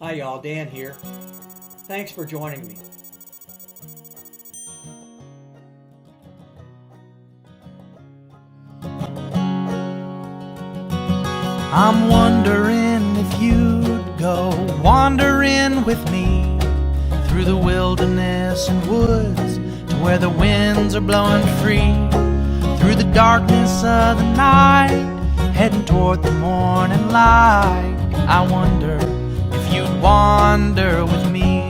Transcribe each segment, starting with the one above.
Hi y'all, Dan here. Thanks for joining me. I'm wondering if you'd go wandering with me through the wilderness and woods to where the winds are blowing free, through the darkness of the night, heading toward the morning light. I wonder if you'd wander with me.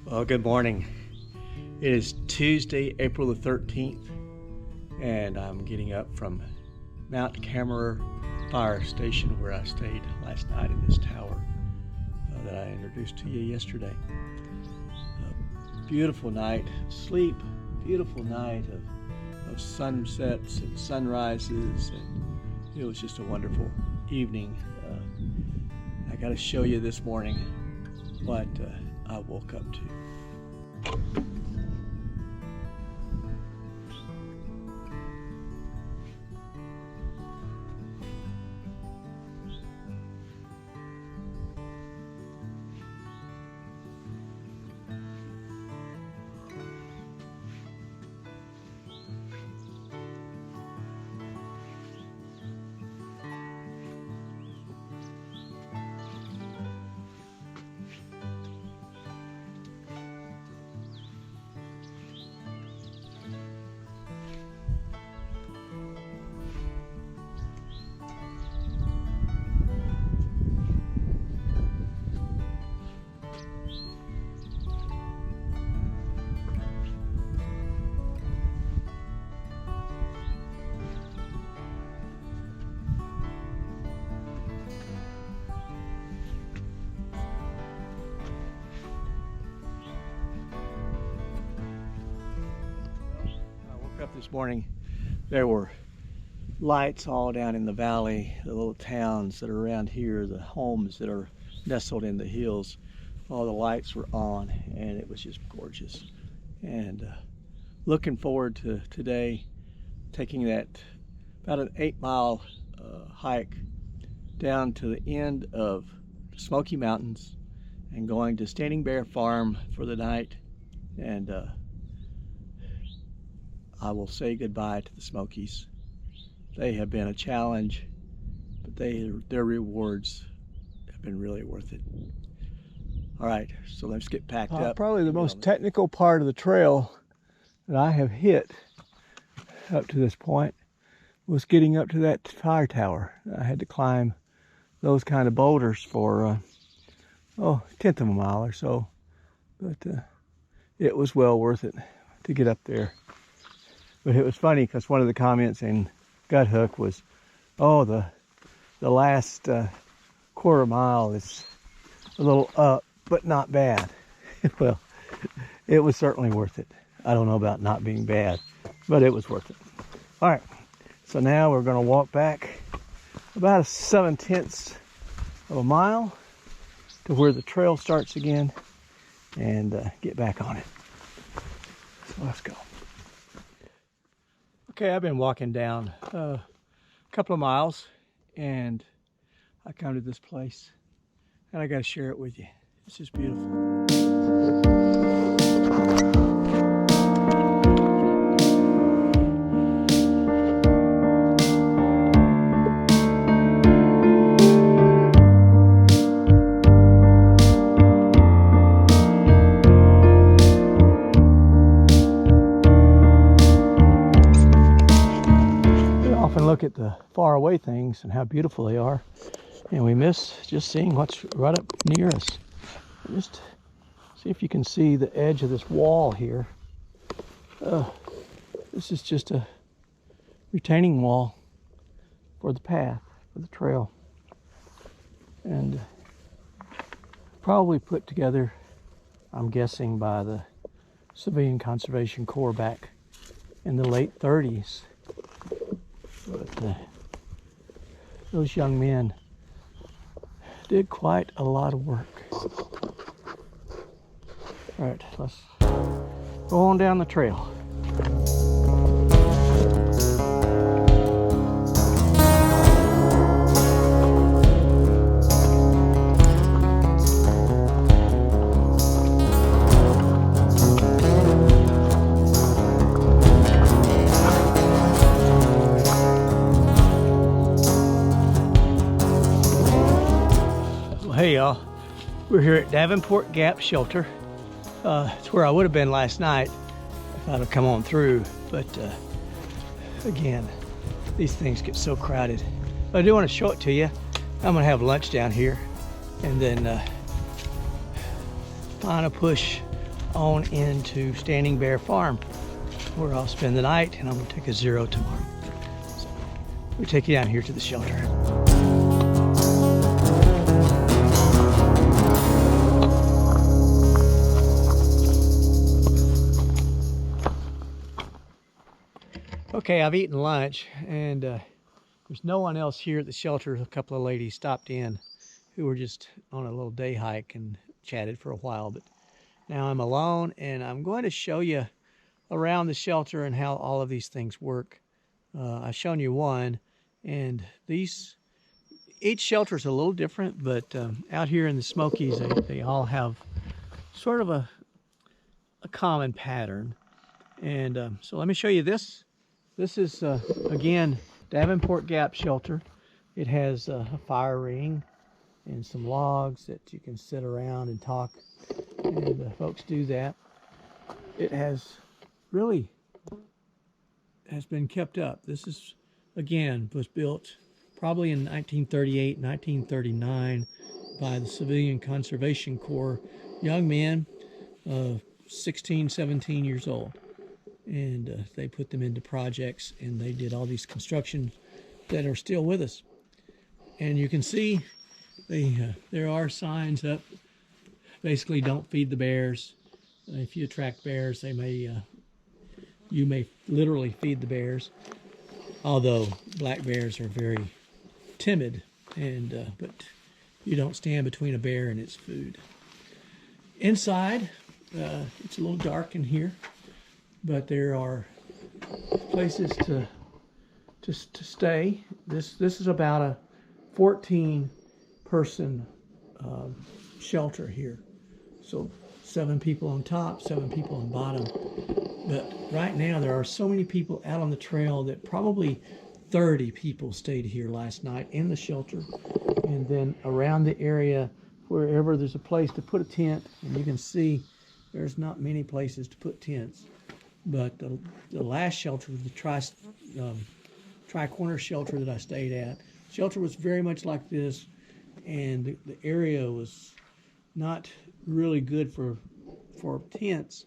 Well, good morning. It is Tuesday, April the 13th, and I'm getting up from Mount Cameron Fire Station where I stayed last night in this tower that I introduced to you yesterday. Beautiful night of sleep, beautiful night of sunsets and sunrises, and it was just a wonderful evening. I got to show you this morning what I woke up to. Up this morning, there were lights all down in the valley, the little towns that are around here, the homes that are nestled in the hills. All the lights were on, and it was just gorgeous. And looking forward to today, taking that about an 8-mile hike down to the end of Smoky Mountains and going to Standing Bear Farm for the night. And I will say goodbye to the Smokies. They have been a challenge, but their rewards have been really worth it. All right, so let's get packed up. Probably the most technical part of the trail that I have hit up to this point was getting up to that fire tower. I had to climb those kind of boulders for a tenth of a mile or so, but it was well worth it to get up there. But it was funny because one of the comments in Gut Hook was, oh, the last quarter mile is a little up, but not bad. Well, it was certainly worth it. I don't know about not being bad, but it was worth it. All right, so now we're going to walk back about 7/10 of a mile to where the trail starts again and get back on it. So let's go. Okay, I've been walking down a couple of miles, and I come to this place, and I got to share it with you. It's just beautiful. Look at the far away things and how beautiful they are, and we miss just seeing what's right up near us. Just see if you can see the edge of this wall here. This is just a retaining wall for the path, for the trail, and probably put together I'm guessing by the Civilian Conservation Corps back in the late 30s. But those young men did quite a lot of work. All right, let's go on down the trail. Hey y'all, we're here at Davenport Gap Shelter. It's where I would have been last night if I'd have come on through, but again, these things get so crowded. But I do want to show it to you. I'm gonna have lunch down here and then final push on into Standing Bear Farm, where I'll spend the night, and I'm gonna take a zero tomorrow. So we take you down here to the shelter. Okay, I've eaten lunch, and there's no one else here at the shelter. A couple of ladies stopped in who were just on a little day hike and chatted for a while, but now I'm alone, and I'm going to show you around the shelter and how all of these things work. I've shown you one, and each shelter is a little different, but out here in the Smokies, they all have sort of a common pattern. And so let me show you this. This is, again, Davenport Gap Shelter. It has a fire ring and some logs that you can sit around and talk, and folks do that. It has really been kept up. This is, again, was built probably in 1938, 1939 by the Civilian Conservation Corps, young men, 16, 17 years old. And they put them into projects, and they did all these constructions that are still with us. And you can see there are signs up, basically don't feed the bears. If you attract bears, you may literally feed the bears, although black bears are very timid, and but you don't stand between a bear and its food. Inside, it's a little dark in here, but there are places to stay. This is about a 14-person shelter here. So 7 people on top, 7 people on bottom. But right now there are so many people out on the trail that probably 30 people stayed here last night in the shelter. And then around the area, wherever there's a place to put a tent, and you can see there's not many places to put tents. But the last shelter, the tri-corner shelter that I stayed at, shelter was very much like this, and the area was not really good for tents,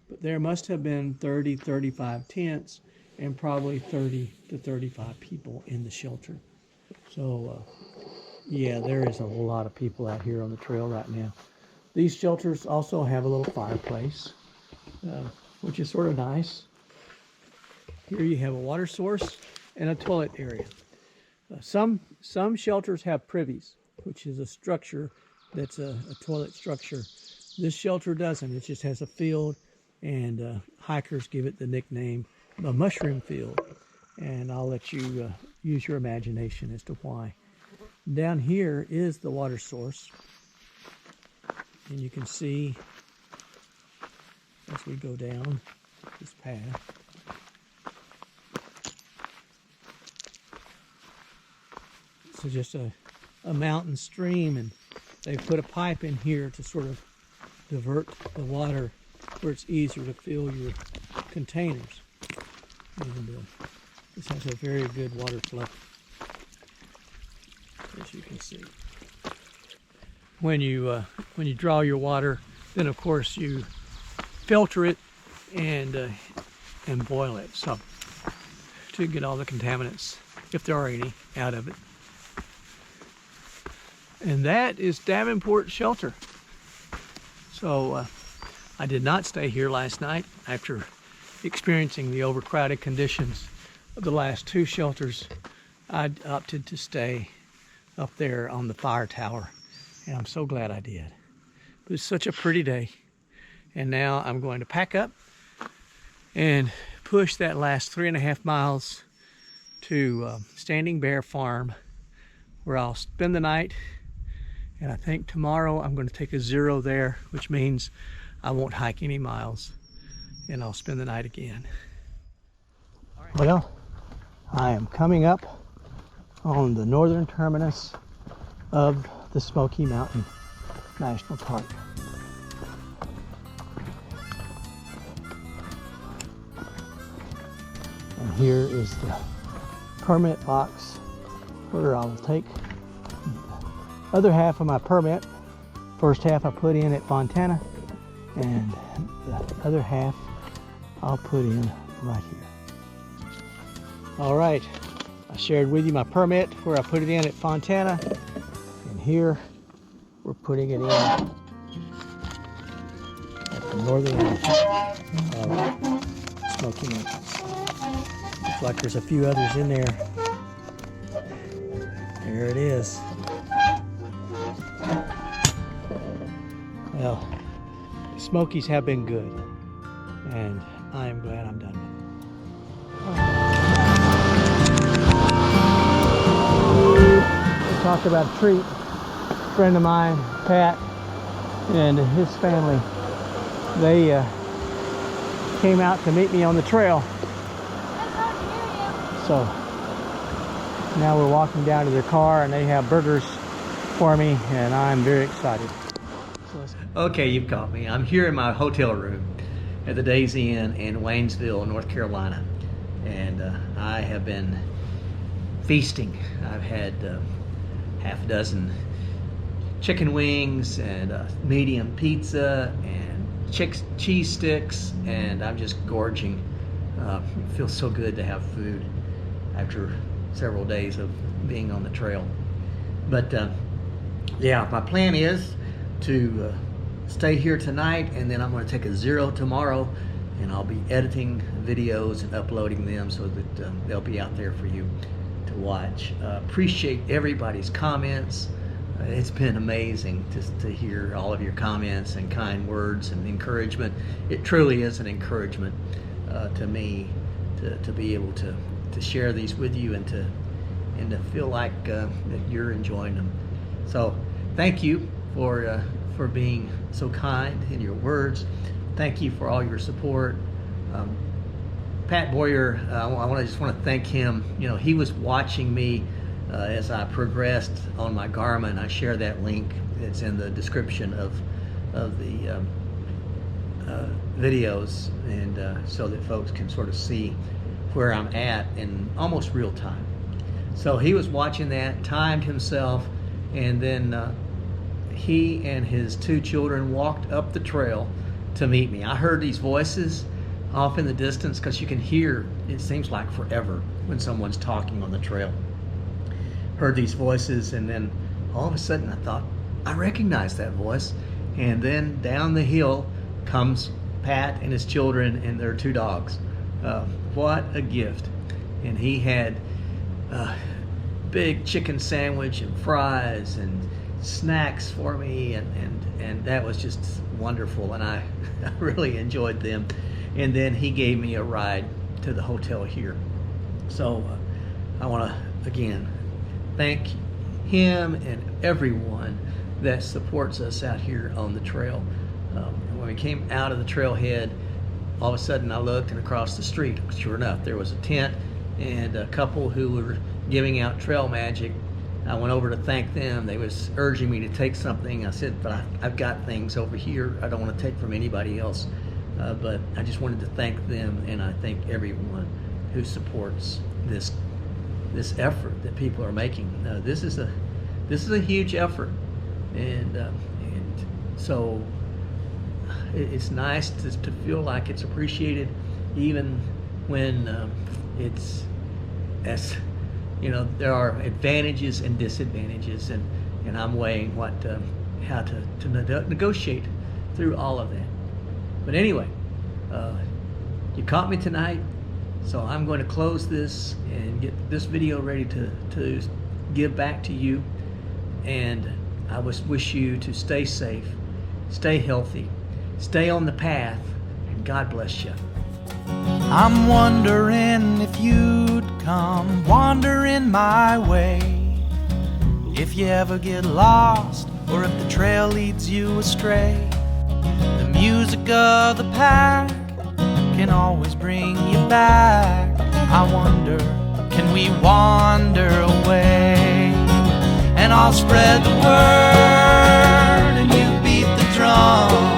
but there must have been 30, 35 tents and probably 30 to 35 people in the shelter. So yeah, there is a lot of people out here on the trail right now. These shelters also have a little fireplace, which is sort of nice. Here you have a water source and a toilet area. Some shelters have privies, which is a structure that's a toilet structure. This shelter doesn't. It just has a field, and hikers give it the nickname a mushroom field. And I'll let you use your imagination as to why. Down here is the water source, and you can see as we go down this path. So just a mountain stream, and they've put a pipe in here to sort of divert the water where it's easier to fill your containers. And this has a very good water flow, as you can see. When you draw your water, then of course you filter it and boil it, so to get all the contaminants, if there are any, out of it. And that is Davenport Shelter. So I did not stay here last night after experiencing the overcrowded conditions of the last 2 shelters. I opted to stay up there on the fire tower, and I'm so glad I did. It was such a pretty day, and now I'm going to pack up and push that last 3.5 miles to Standing Bear Farm, where I'll spend the night. And I think tomorrow I'm going to take a 0 there, which means I won't hike any miles, and I'll spend the night again. Well, I am coming up on the northern terminus of the Smoky Mountain National Park. And here is the permit box where I'll take the other half of my permit. First half I put in at Fontana, and the other half I'll put in right here. All right, I shared with you my permit where I put it in at Fontana, and here we're putting it in at the northern edge of Smoky Mountains. Looks like there's a few others in there. There it is. Well, the Smokies have been good, and I am glad I'm done with it. We talked about a treat. A friend of mine, Pat, and his family, they came out to meet me on the trail. So now we're walking down to their car, and they have burgers for me, and I'm very excited. Okay, you've caught me. I'm here in my hotel room at the Days Inn in Waynesville, North Carolina, and I have been feasting. I've had half a dozen chicken wings and a medium pizza and cheese sticks, and I'm just gorging. It feels so good to have food after several days of being on the trail. But yeah, my plan is to stay here tonight, and then I'm going to take a 0 tomorrow, and I'll be editing videos and uploading them so that they'll be out there for you to watch. Appreciate everybody's comments. It's been amazing to hear all of your comments and kind words and encouragement. It truly is an encouragement to me to be able to share these with you and to feel like that you're enjoying them. So thank you for being so kind in your words. Thank you for all your support. Pat Boyer, I just want to thank him. You know, he was watching me as I progressed on my Garmin. I share that link. It's in the description of the videos, and so that folks can sort of see where I'm at in almost real time. So he was watching that, timed himself, and then he and his 2 children walked up the trail to meet me. I heard these voices off in the distance, because you can hear, it seems like forever when someone's talking on the trail. Heard these voices, and then all of a sudden I thought, I recognize that voice. And then down the hill comes Pat and his children and their 2 dogs. What a gift. And he had a big chicken sandwich and fries and snacks for me, and that was just wonderful, and I really enjoyed them. And then he gave me a ride to the hotel here. So I want to again thank him and everyone that supports us out here on the trail. When we came out of the trailhead, all of a sudden I looked, and across the street, sure enough, there was a tent and a couple who were giving out trail magic. I went over to thank them. They was urging me to take something. I said, but I've got things over here I don't want to take from anybody else. But I just wanted to thank them, and I thank everyone who supports this effort that people are making. This is a huge effort, and so it's nice to feel like it's appreciated, even when it's, as you know, there are advantages and disadvantages, and I'm weighing how to negotiate through all of that. But anyway, you caught me tonight, so I'm going to close this and get this video ready to give back to you. And I wish you to stay safe, stay healthy, stay on the path, and God bless you. I'm wondering if you'd come wandering my way. If you ever get lost, or if the trail leads you astray, the music of the pack can always bring you back. I wonder, can we wander away? And I'll spread the word and you beat the drum.